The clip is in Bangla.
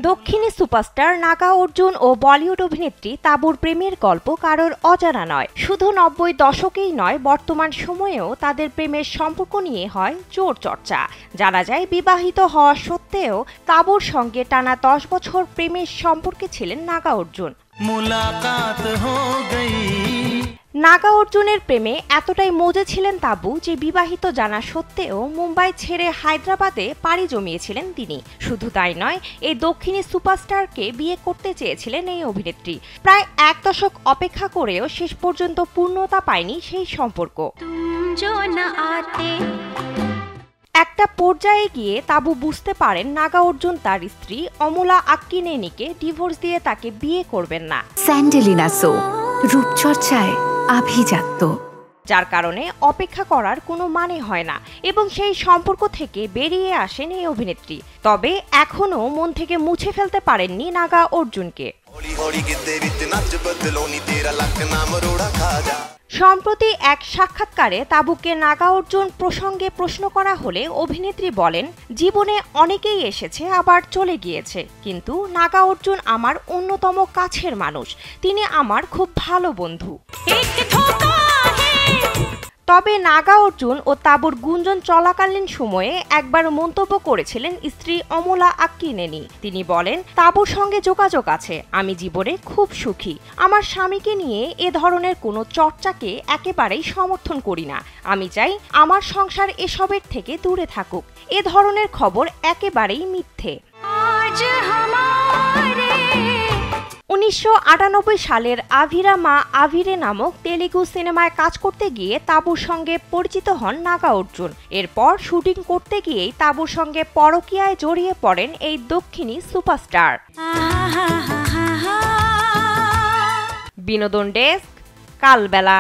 দক্ষিণী সুপারস্টার নাগা অর্জুন ও বলিউড অভিনেত্রী তাবুর প্রেমের গল্প কারোর অজানা নয়। শুধু 90 দশকেই নয়, বর্তমান সময়েও তাদের প্রেমের সম্পর্ক নিয়ে হয় জোর চর্চা। জানা যায়, বিবাহিত হওয়া সত্ত্বেও তাবুর সঙ্গে টানা 10 বছর প্রেমের সম্পর্কে ছিলেন নাগা অর্জুন। নাগা অর্জুনের প্রেমে এতটাই মজে ছিলেন তাবু যে বিবাহিত জানা সত্ত্বেও মুম্বাই ছেড়ে হায়দ্রাবাদে পাড়ি জমিয়েছিলেন তিনি। শুধু তাই নয়, এই দক্ষিণী সুপারস্টারকে বিয়ে করতে চেয়েছিলেন এই অভিনেত্রী। প্রায় 1 দশক অপেক্ষা করেও শেষ পর্যন্ত পূর্ণতা পায়নি সেই সম্পর্ক। একটা পর্যায়ে গিয়ে তাবু বুঝতে পারেন নাগা অর্জুন তার স্ত্রী অমলা আক্কিনেনিকে ডিভোর্স দিয়ে তাকে বিয়ে করবেন না। স্যান্ডেলিনা সো রূপচর্চায় আভিজাত্য, যার কারণে অপেক্ষা করার কোনো মানে হয় না এবং সেই সম্পর্ক থেকে বেরিয়ে আসেন এই অভিনেত্রী। তবে এখনও মন থেকে মুছে ফেলতে পারেননি নাগা অর্জুনকে। সম্প্রতি এক সাক্ষাৎকারে তাবুকে নাগা অর্জুন প্রসঙ্গে প্রশ্ন করা হলে অভিনেত্রী বলেন, জীবনে অনেকেই এসেছে আবার চলে গিয়েছে, কিন্তু নাগা অর্জুন আমার অন্যতম কাছের মানুষ। তিনি আমার খুব ভালো বন্ধু। তবে নাগা অর্জুন ও তাবুর গুঞ্জন চলাকালীন সময়ে একবার মন্তব্য করেছিলেন স্ত্রী অমলা আক্কিনেনি। তিনি বলেন, তাবুর সঙ্গে যোগাযোগ আছে, আমি জীবনে খুব সুখী। আমার স্বামীকে নিয়ে এ ধরনের কোনো চর্চাকে একেবারেই সমর্থন করি না। আমি চাই আমার সংসার এসবের থেকে দূরে থাকুক। এ ধরনের খবর একেবারেই মিথ্যে। 1998 সালের আভিরা মা আভিরে নামক তেলুগু সিনেমায় কাজ করতে গিয়ে তাবুর সঙ্গে পরিচিত হন নাগা অর্জুন। এরপর শুটিং করতে গিয়েই তাবুর সঙ্গে পরকীয়ায় জড়িয়ে পড়েন এই দক্ষিণী সুপারস্টার। বিনোদন ডেস্ক, কালবেলা।